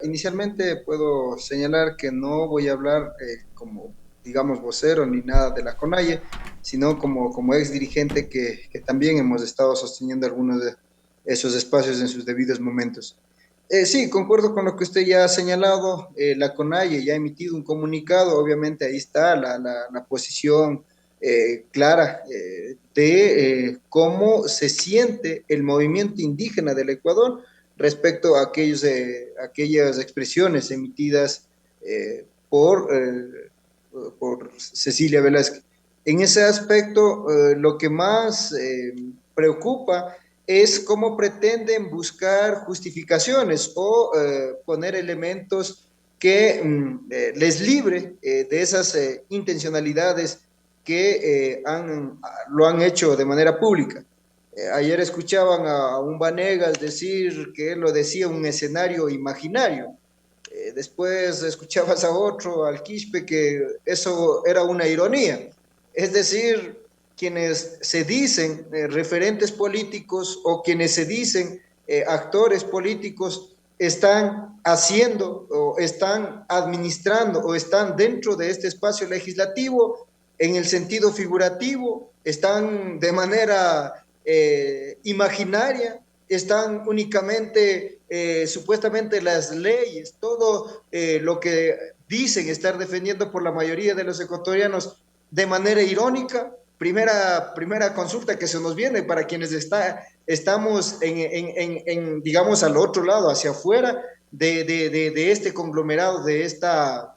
Inicialmente puedo señalar que no voy a hablar como, digamos, vocero ni nada de la CONAIE, sino como ex dirigente que también hemos estado sosteniendo algunos de esos espacios en sus debidos momentos. Sí, concuerdo con lo que usted ya ha señalado. La CONAIE ya ha emitido un comunicado, obviamente ahí está la posición clara de cómo se siente el movimiento indígena del Ecuador respecto a aquellas expresiones emitidas por Cecilia Velázquez. En ese aspecto, lo que más preocupa es cómo pretenden buscar justificaciones o poner elementos que les libre de esas intencionalidades que lo han hecho de manera pública. Ayer escuchaban a un Vanegas decir que él lo decía un escenario imaginario. Después escuchabas a otro, al Quispe, que eso era una ironía. Es decir, quienes se dicen referentes políticos o quienes se dicen actores políticos están haciendo o están administrando o están dentro de este espacio legislativo en el sentido figurativo, están de manera imaginaria, están únicamente supuestamente las leyes, todo lo que dicen estar defendiendo por la mayoría de los ecuatorianos de manera irónica. Primera consulta que se nos viene para quienes estamos digamos, al otro lado, hacia afuera de este conglomerado, de esta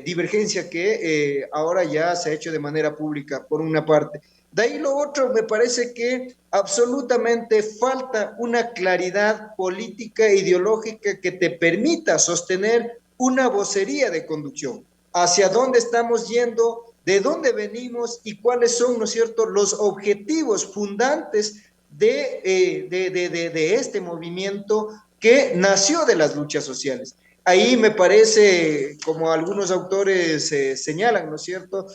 divergencia que ahora ya se ha hecho de manera pública, por una parte. De ahí lo otro, me parece que absolutamente falta una claridad política e ideológica que te permita sostener una vocería de conducción. Hacia dónde estamos yendo, de dónde venimos y cuáles son, ¿no es cierto?, los objetivos fundantes de este movimiento que nació de las luchas sociales. Ahí me parece, como algunos autores señalan, ¿no es cierto?,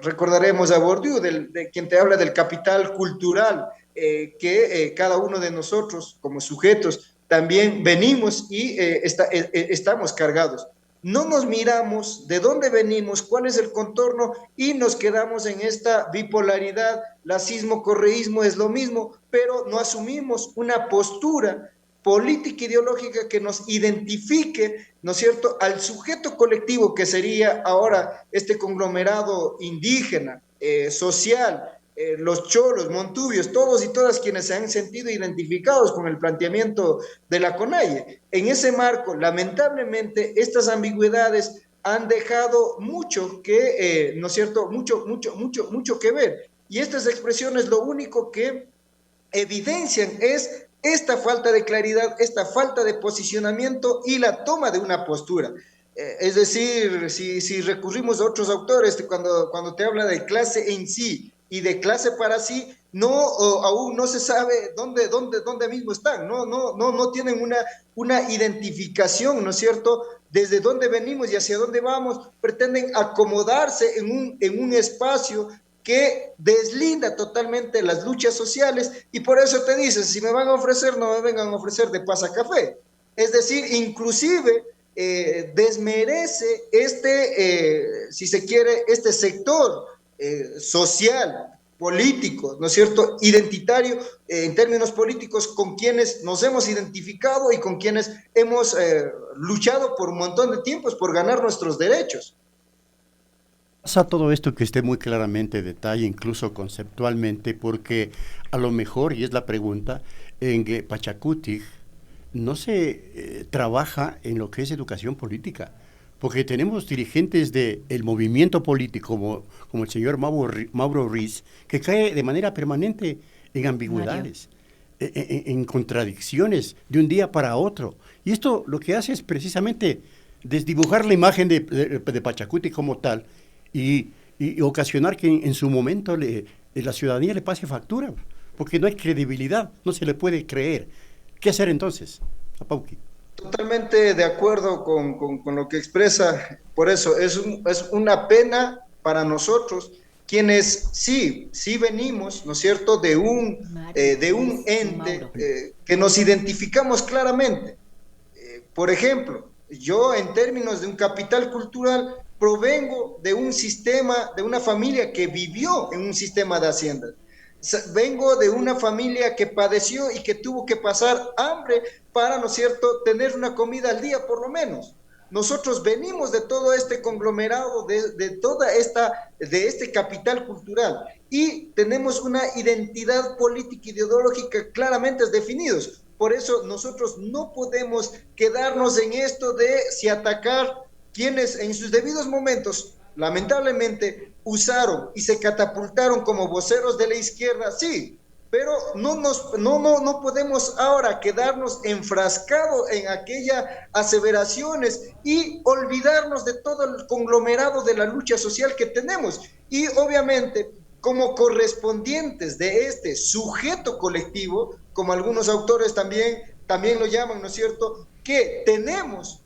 recordaremos a Bourdieu, de quien te habla del capital cultural que cada uno de nosotros como sujetos también venimos y estamos cargados. No nos miramos de dónde venimos, cuál es el contorno y nos quedamos en esta bipolaridad, lacismo, correísmo es lo mismo, pero no asumimos una postura política ideológica que nos identifique, ¿no es cierto?, al sujeto colectivo que sería ahora este conglomerado indígena, social, los cholos, montubios, todos y todas quienes se han sentido identificados con el planteamiento de la CONAIE. En ese marco, lamentablemente, estas ambigüedades han dejado mucho que, ¿no es cierto?, mucho que ver. Y estas expresiones lo único que evidencian es esta falta de claridad, esta falta de posicionamiento y la toma de una postura. Es decir, si recurrimos a otros autores, cuando te habla de clase en sí y de clase para sí, aún no se sabe dónde mismo están, no tienen una identificación, ¿no es cierto?, desde dónde venimos y hacia dónde vamos, pretenden acomodarse en un espacio que deslinda totalmente las luchas sociales y por eso te dices, si me van a ofrecer, no me vengan a ofrecer de pasacafé. Es decir, inclusive desmerece si se quiere, este sector social, político, ¿no es cierto?, identitario, en términos políticos, con quienes nos hemos identificado y con quienes hemos luchado por un montón de tiempos por ganar nuestros derechos. Pasa todo esto que esté muy claramente detalle, incluso conceptualmente, porque a lo mejor, y es la pregunta, en que Pachacuti no se trabaja en lo que es educación política, porque tenemos dirigentes del movimiento político como el señor Mauro Ruiz, que cae de manera permanente en Mario. ambigüedades, en contradicciones de un día para otro. Y esto lo que hace es precisamente desdibujar la imagen de Pachacuti como tal y, y ocasionar que en su momento la ciudadanía le pase factura, porque no hay credibilidad, no se le puede creer. ¿Qué hacer entonces, a Pauqui? Totalmente de acuerdo con lo que expresa. Por eso es una pena para nosotros, quienes sí venimos, ¿no es cierto?, Mario, de un es ente Mauro. que nos identificamos claramente. Por ejemplo, yo en términos de un capital cultural provengo de un sistema, de una familia que vivió en un sistema de haciendas. Vengo de una familia que padeció y que tuvo que pasar hambre para, ¿no es cierto?, tener una comida al día por lo menos. Nosotros venimos de todo este conglomerado, de este capital cultural y tenemos una identidad política ideológica claramente definidos. Por eso nosotros no podemos quedarnos en esto de si atacar quienes en sus debidos momentos lamentablemente usaron y se catapultaron como voceros de la izquierda, sí, pero no podemos ahora quedarnos enfrascados en aquellas aseveraciones y olvidarnos de todo el conglomerado de la lucha social que tenemos. Y obviamente, como correspondientes de este sujeto colectivo, como algunos autores también lo llaman, ¿no es cierto?, que tenemos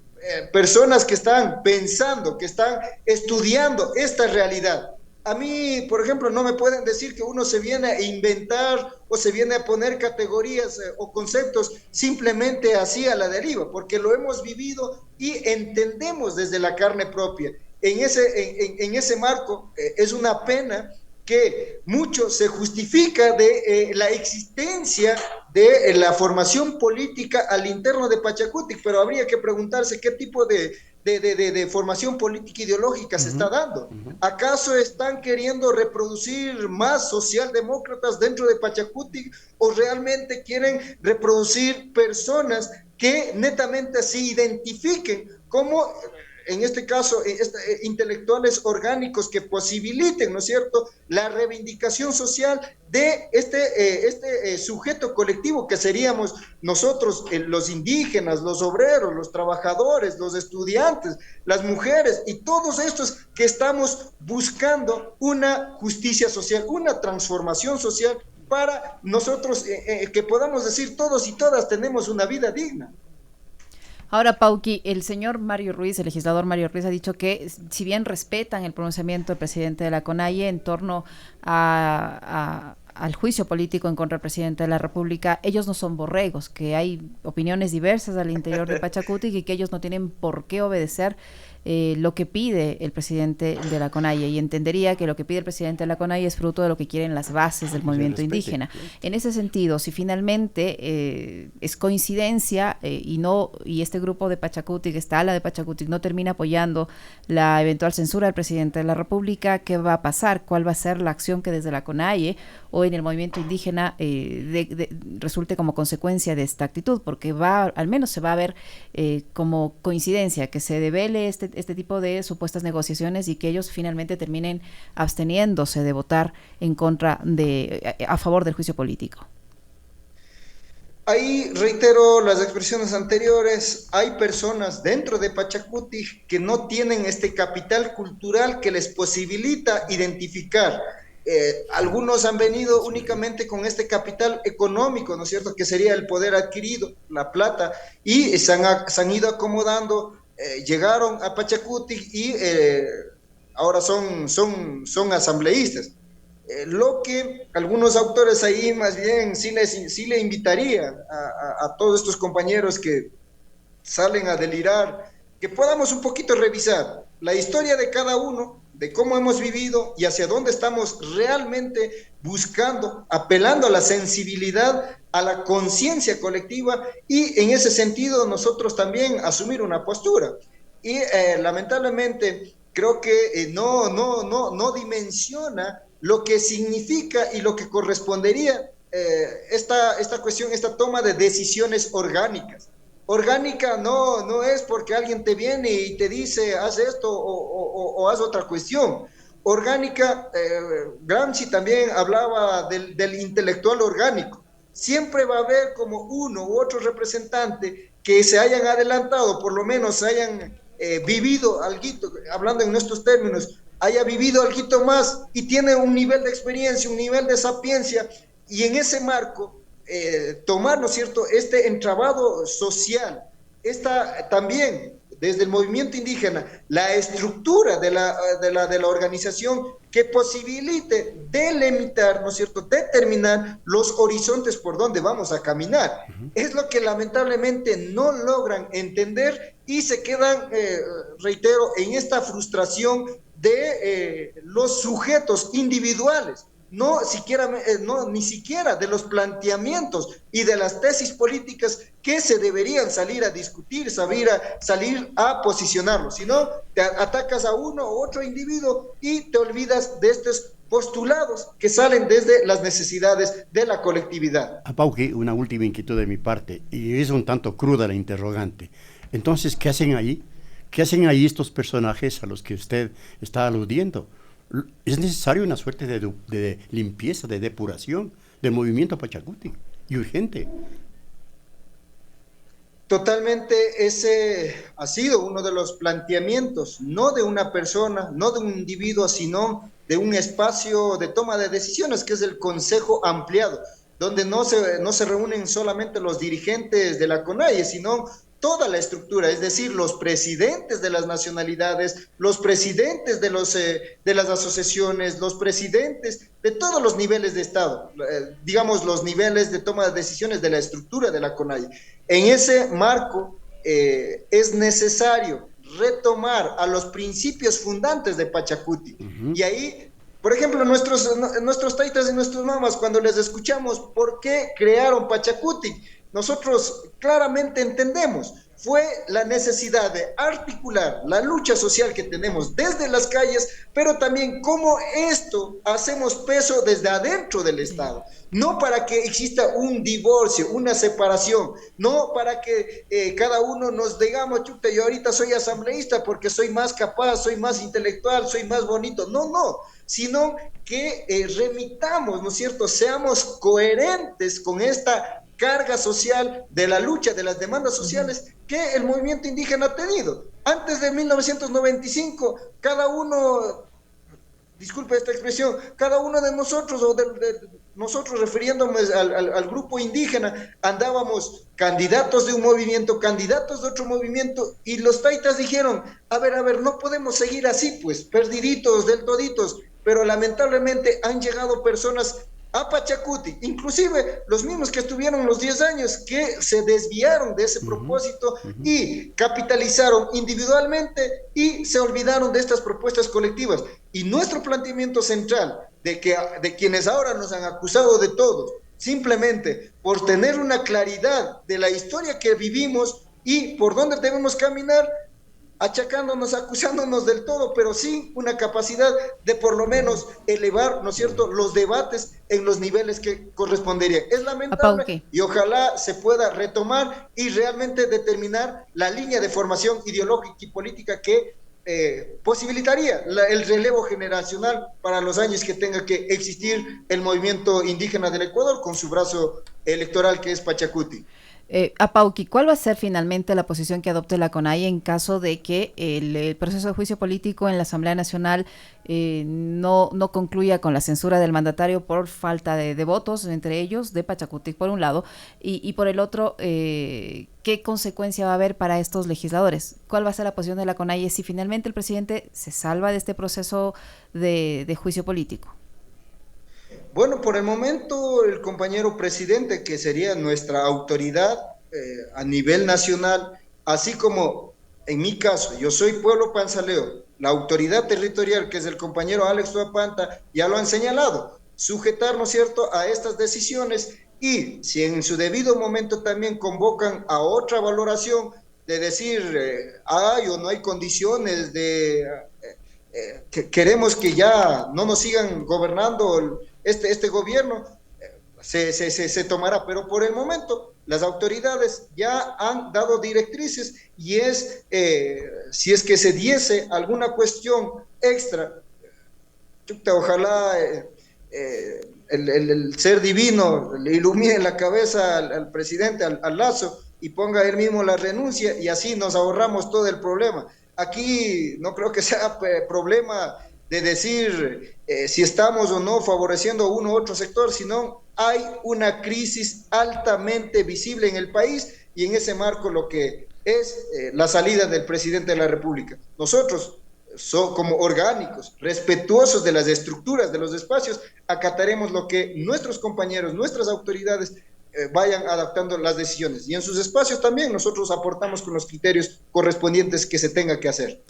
personas que están pensando, que están estudiando esta realidad. A mí, por ejemplo, no me pueden decir que uno se viene a inventar o se viene a poner categorías o conceptos simplemente así a la deriva, porque lo hemos vivido y entendemos desde la carne propia. En ese marco es una pena que mucho se justifica de la existencia de la formación política al interno de Pachacuti, pero habría que preguntarse qué tipo de formación política ideológica se está dando. ¿Acaso están queriendo reproducir más socialdemócratas dentro de Pachacuti o realmente quieren reproducir personas que netamente se identifiquen como, en este caso, intelectuales orgánicos que posibiliten, ¿no es cierto?, la reivindicación social de este sujeto colectivo que seríamos nosotros, los indígenas, los obreros, los trabajadores, los estudiantes, las mujeres y todos estos que estamos buscando una justicia social, una transformación social para nosotros que podamos decir todos y todas tenemos una vida digna. Ahora, Pauqui, el señor Mario Ruiz, el legislador Mario Ruiz, ha dicho que si bien respetan el pronunciamiento del presidente de la CONAIE en torno al juicio político en contra del presidente de la República, ellos no son borregos, que hay opiniones diversas al interior de Pachacuti y que ellos no tienen por qué obedecer lo que pide el presidente de la CONAIE, y entendería que lo que pide el presidente de la CONAIE es fruto de lo que quieren las bases del movimiento indígena. En ese sentido, si finalmente es coincidencia y este grupo de Pachacuti, esta ala de Pachacuti, no termina apoyando la eventual censura del presidente de la República, ¿qué va a pasar? ¿Cuál va a ser la acción que desde la CONAIE o en el movimiento indígena resulte como consecuencia de esta actitud? Porque al menos se va a ver como coincidencia que se devele este tipo de supuestas negociaciones y que ellos finalmente terminen absteniéndose de votar a favor del juicio político. Ahí reitero las expresiones anteriores, hay personas dentro de Pachacuti que no tienen este capital cultural que les posibilita identificar. Algunos han venido únicamente con este capital económico, ¿no es cierto?, que sería el poder adquirido, la plata, y se han ido acomodando, llegaron a Pachacuti y ahora son asambleístas. Lo que algunos autores ahí más bien sí le invitaría a todos estos compañeros que salen a delirar, que podamos un poquito revisar la historia de cada uno, de cómo hemos vivido y hacia dónde estamos realmente buscando, apelando a la sensibilidad, a la conciencia colectiva y en ese sentido nosotros también asumir una postura. Y lamentablemente creo que no dimensiona lo que significa y lo que correspondería esta cuestión, esta toma de decisiones orgánicas. Orgánica no es porque alguien te viene y te dice haz esto o haz otra cuestión. Orgánica, Gramsci también hablaba del intelectual orgánico. Siempre va a haber como uno u otro representante que se hayan adelantado, por lo menos hayan vivido algo, hablando en nuestros términos, haya vivido algo más y tiene un nivel de experiencia, un nivel de sapiencia, y en ese marco tomar, ¿no es cierto?, este entramado social, también desde el movimiento indígena la estructura de la organización que posibilite delimitar, ¿no es cierto?, determinar los horizontes por donde vamos a caminar. Es lo que lamentablemente no logran entender y se quedan, reitero, en esta frustración de los sujetos individuales. Ni siquiera de los planteamientos y de las tesis políticas que se deberían salir a discutir, salir a posicionarlos, sino te atacas a uno u otro individuo y te olvidas de estos postulados que salen desde las necesidades de la colectividad. Apauque, una última inquietud de mi parte, y es un tanto cruda la interrogante. Entonces, ¿qué hacen ahí? ¿Qué hacen ahí estos personajes a los que usted está aludiendo? Es necesario una suerte de limpieza, de depuración del movimiento Pachacuti, y urgente. Totalmente, ese ha sido uno de los planteamientos, no de una persona, no de un individuo, sino de un espacio de toma de decisiones, que es el Consejo Ampliado, donde no se reúnen solamente los dirigentes de la CONAIE, sino toda la estructura, es decir, los presidentes de las nacionalidades, los presidentes de las asociaciones, los presidentes de todos los niveles de Estado, digamos, los niveles de toma de decisiones de la estructura de la CONAIE. En ese marco es necesario retomar a los principios fundantes de Pachacuti. Y ahí, por ejemplo, nuestros taitas y nuestros mamas, cuando les escuchamos por qué crearon Pachacuti, nosotros claramente entendemos, fue la necesidad de articular la lucha social que tenemos desde las calles, pero también cómo esto hacemos peso desde adentro del Estado. No para que exista un divorcio, una separación, no para que cada uno nos digamos, chuta, yo ahorita soy asambleísta porque soy más capaz, soy más intelectual, soy más bonito. No, sino que remitamos, ¿no es cierto?, seamos coherentes con esta carga social de la lucha, de las demandas sociales que el movimiento indígena ha tenido. Antes de 1995, cada uno, disculpe esta expresión, cada uno de nosotros, o de nosotros refiriéndome al grupo indígena, andábamos candidatos de un movimiento, candidatos de otro movimiento, y los taitas dijeron, a ver, no podemos seguir así, pues, perdiditos, del toditos, pero lamentablemente han llegado personas a Pachacuti, inclusive los mismos que estuvieron los 10 años, que se desviaron de ese propósito y capitalizaron individualmente y se olvidaron de estas propuestas colectivas. Y nuestro planteamiento central de quienes ahora nos han acusado de todo, simplemente por tener una claridad de la historia que vivimos y por dónde debemos caminar, achacándonos, acusándonos del todo, pero sin una capacidad de por lo menos elevar, ¿no es cierto?, los debates en los niveles que corresponderían. Es lamentable y ojalá se pueda retomar y realmente determinar la línea de formación ideológica y política que posibilitaría el relevo generacional para los años que tenga que existir el movimiento indígena del Ecuador con su brazo electoral que es Pachacuti. Apauqui, ¿cuál va a ser finalmente la posición que adopte la CONAIE en caso de que el proceso de juicio político en la Asamblea Nacional no concluya con la censura del mandatario por falta de votos, entre ellos de Pachacuti por un lado, y por el otro, qué consecuencia va a haber para estos legisladores? ¿Cuál va a ser la posición de la CONAIE si finalmente el presidente se salva de este proceso de juicio político? Bueno, por el momento el compañero presidente, que sería nuestra autoridad a nivel nacional, así como en mi caso, yo soy Pueblo Panzaleo, la autoridad territorial, que es el compañero Alex Tuapanta, ya lo han señalado, sujetar, ¿no es cierto?, a estas decisiones, y si en su debido momento también convocan a otra valoración de decir, hay o no hay condiciones de... queremos que ya no nos sigan gobernando este gobierno, se tomará, pero por el momento las autoridades ya han dado directrices y es, si es que se diese alguna cuestión extra, ojalá el ser divino le ilumine la cabeza al presidente, al Lazo, y ponga él mismo la renuncia y así nos ahorramos todo el problema. Aquí no creo que sea problema de decir si estamos o no favoreciendo uno u otro sector, sino hay una crisis altamente visible en el país y en ese marco lo que es la salida del presidente de la República. Nosotros, como orgánicos, respetuosos de las estructuras, de los espacios, acataremos lo que nuestros compañeros, nuestras autoridades vayan adaptando las decisiones. Y en sus espacios también nosotros aportamos con los criterios correspondientes que se tenga que hacer.